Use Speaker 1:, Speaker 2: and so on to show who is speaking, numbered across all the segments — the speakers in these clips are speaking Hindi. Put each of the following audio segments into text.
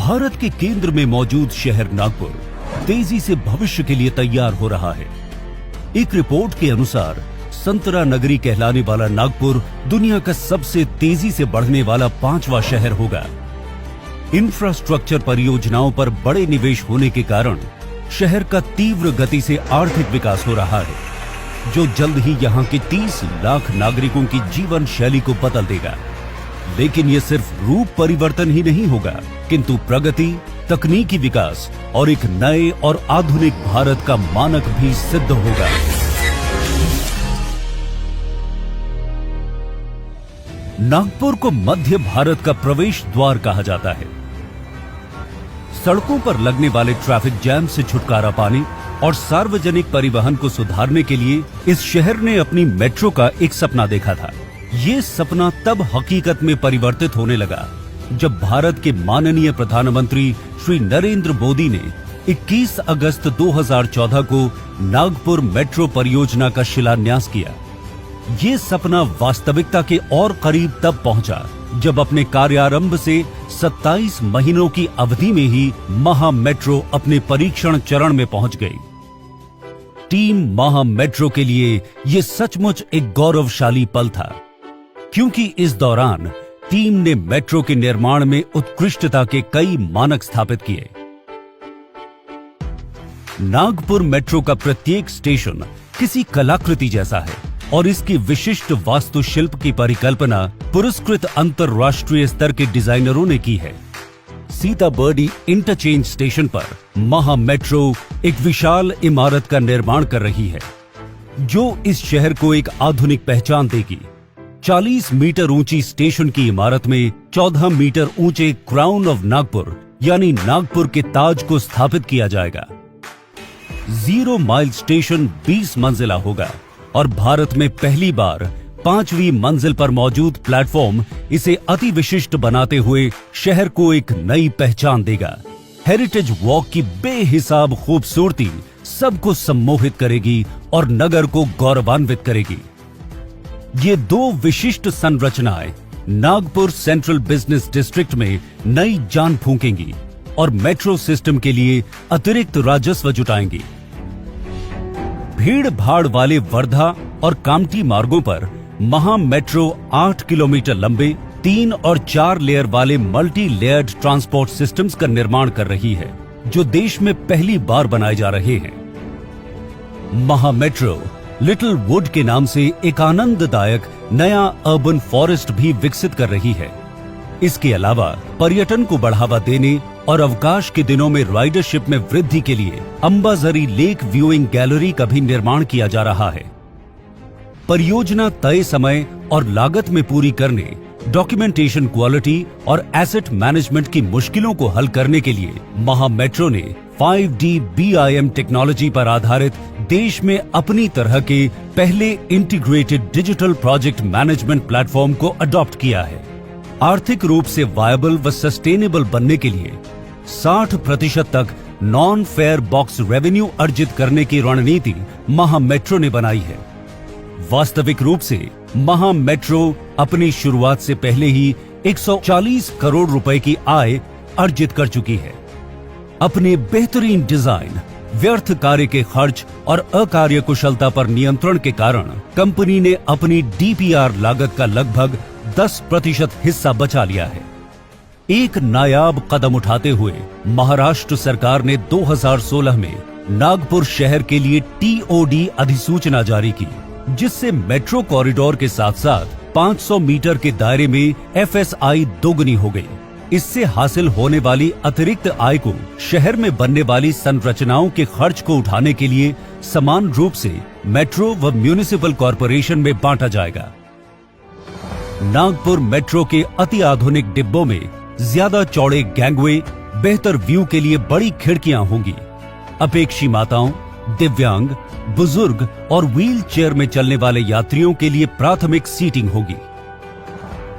Speaker 1: भारत के केंद्र में मौजूद शहर नागपुर तेजी से भविष्य के लिए तैयार हो रहा है। एक रिपोर्ट के अनुसार संतरा नगरी कहलाने वाला नागपुर दुनिया का सबसे तेजी से बढ़ने वाला 5वां शहर होगा। इंफ्रास्ट्रक्चर परियोजनाओं पर बड़े निवेश होने के कारण शहर का तीव्र गति से आर्थिक विकास हो रहा है, जो जल्द ही यहां के 30 लाख नागरिकों की जीवन शैली को बदल देगा। लेकिन यह सिर्फ रूप परिवर्तन ही नहीं होगा, किंतु प्रगति, तकनीकी विकास और एक नए और आधुनिक भारत का मानक भी सिद्ध होगा। नागपुर को मध्य भारत का प्रवेश द्वार कहा जाता है। सड़कों पर लगने वाले ट्रैफिक जैम से छुटकारा पाने और सार्वजनिक परिवहन को सुधारने के लिए इस शहर ने अपनी मेट्रो का एक सपना देखा था। ये सपना तब हकीकत में परिवर्तित होने लगा जब भारत के माननीय प्रधानमंत्री श्री नरेंद्र मोदी ने 21 अगस्त 2014 को नागपुर मेट्रो परियोजना का शिलान्यास किया। ये सपना वास्तविकता के और करीब तब पहुंचा जब अपने कार्यारंभ से 27 महीनों की अवधि में ही महा मेट्रो अपने परीक्षण चरण में पहुंच गई। टीम महा मेट्रो के लिए यह सचमुच एक गौरवशाली पल था, क्योंकि इस दौरान टीम ने मेट्रो के निर्माण में उत्कृष्टता के कई मानक स्थापित किए। नागपुर मेट्रो का प्रत्येक स्टेशन किसी कलाकृति जैसा है और इसकी विशिष्ट वास्तुशिल्प की परिकल्पना पुरस्कृत अंतरराष्ट्रीय स्तर के डिजाइनरों ने की है। सीताबर्डी इंटरचेंज स्टेशन पर महा मेट्रो एक विशाल इमारत का निर्माण कर रही है, जो इस शहर को एक आधुनिक पहचान देगी। 40 मीटर ऊंची स्टेशन की इमारत में 14 मीटर ऊंचे क्राउन ऑफ नागपुर यानी नागपुर के ताज को स्थापित किया जाएगा। 0 माइल स्टेशन 20 मंजिला होगा और भारत में पहली बार 5वीं मंजिल पर मौजूद प्लेटफॉर्म इसे अति विशिष्ट बनाते हुए शहर को एक नई पहचान देगा। हेरिटेज वॉक की बेहिसाब खूबसूरती सबको सम्मोहित करेगी और नगर को गौरवान्वित करेगी। ये 2 विशिष्ट संरचनाएं नागपुर सेंट्रल बिजनेस डिस्ट्रिक्ट में नई जान फूंकेंगी और मेट्रो सिस्टम के लिए अतिरिक्त राजस्व जुटाएंगी। भीड़ भाड़ वाले वर्धा और कामठी मार्गों पर महा मेट्रो 8 किलोमीटर लंबे 3 और 4 लेयर वाले मल्टी लेयर्ड ट्रांसपोर्ट सिस्टम्स का निर्माण कर रही है, जो देश में पहली बार बनाए जा रहे हैं। महा मेट्रो लिटिल वुड के नाम से एक आनंददायक नया अर्बन फॉरेस्ट भी विकसित कर रही है। इसके अलावा पर्यटन को बढ़ावा देने और अवकाश के दिनों में राइडरशिप में वृद्धि के लिए अंबाझरी लेक व्यूइंग गैलरी का भी निर्माण किया जा रहा है। परियोजना तय समय और लागत में पूरी करने, डॉक्यूमेंटेशन क्वालिटी और एसेट मैनेजमेंट की मुश्किलों को हल करने के लिए महा मेट्रो ने 5D BIM टेक्नोलॉजी पर आधारित देश में अपनी तरह के पहले integrated digital project management platform को अडॉप्ट किया है। आर्थिक रूप से वायबल व सस्टेनेबल बनने के लिए 60% तक नॉन फेयर बॉक्स रेवेन्यू अर्जित करने की रणनीति महा मेट्रो ने बनाई है। वास्तविक रूप से महा मेट्रो अपनी शुरुआत से पहले ही 140 करोड़ रुपए की आय अर्जित कर चुकी है। अपने बेहतरीन डिजाइन, व्यर्थ कार्य के खर्च और अकार्य कुशलता पर नियंत्रण के कारण कंपनी ने अपनी DPR लागत का लगभग 10% हिस्सा बचा लिया है। एक नायाब कदम उठाते हुए महाराष्ट्र सरकार ने 2016 में नागपुर शहर के लिए TOD अधिसूचना जारी की, जिससे मेट्रो कॉरिडोर के साथ साथ 500 मीटर के दायरे में FSI दोगुनी हो गई। इससे हासिल होने वाली अतिरिक्त आय को शहर में बनने वाली संरचनाओं के खर्च को उठाने के लिए समान रूप से मेट्रो व म्युनिसिपल कॉरपोरेशन में बांटा जाएगा। नागपुर मेट्रो के अति आधुनिक डिब्बों में ज्यादा चौड़े गैंगवे, बेहतर व्यू के लिए बड़ी खिड़कियां होंगी। अपेक्षी माताओं, दिव्यांग, बुजुर्ग और व्हील चेयर में चलने वाले यात्रियों के लिए प्राथमिक सीटिंग होगी।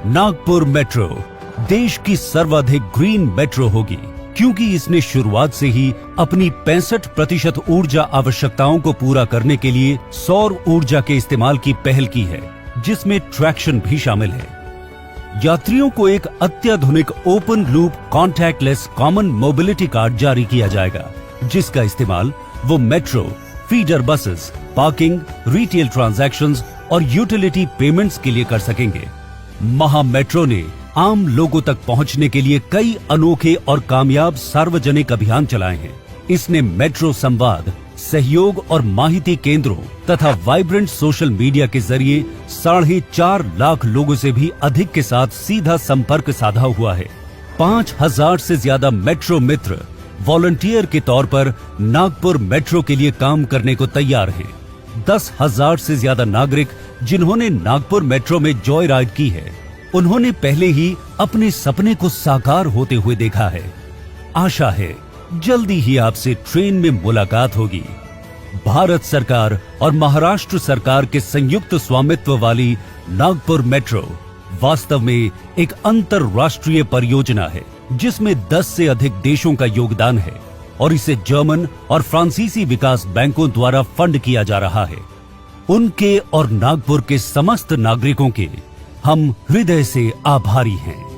Speaker 1: नागपुर मेट्रो देश की सर्वाधिक ग्रीन मेट्रो होगी, क्योंकि इसने शुरुआत से ही अपनी 65% ऊर्जा आवश्यकताओं को पूरा करने के लिए सौर ऊर्जा के इस्तेमाल की पहल की है, जिसमें ट्रैक्शन भी शामिल है। यात्रियों को एक अत्याधुनिक open loop contactless common mobility card जारी किया जाएगा, जिसका इस्तेमाल वो metro, feeder buses, parking, retail transactions और यूटिलिटी पेमेंट्स के लिए कर सकेंगे। महा मेट्रो ने आम लोगों तक पहुंचने के लिए कई अनोखे और कामयाब सार्वजनिक अभियान चलाए हैं। इसने मेट्रो संवाद, सहयोग और माहिती केंद्रों तथा वाइब्रेंट सोशल मीडिया के जरिए 4.5 लाख लोगों से भी अधिक के साथ सीधा संपर्क साधा हुआ है। 5,000 से ज्यादा मेट्रो मित्र वॉलंटियर के तौर पर नागपुर मेट्रो के लिए काम करने को तैयार हैं। 10,000 से ज्यादा नागरिक जिन्होंने नागपुर मेट्रो में जॉय राइड की है, उन्होंने पहले ही अपने सपने को साकार होते हुए देखा है। आशा है जल्दी ही आपसे ट्रेन में मुलाकात होगी। भारत सरकार और महाराष्ट्र सरकार के संयुक्त स्वामित्व वाली नागपुर मेट्रो वास्तव में एक अंतरराष्ट्रीय परियोजना है, जिसमें 10 से अधिक देशों का योगदान है और इसे जर्मन और फ्रांसीसी विकास बैंकों द्वारा फंड किया जा रहा है। उनके और नागपुर के समस्त नागरिकों के हम हृदय से आभारी हैं।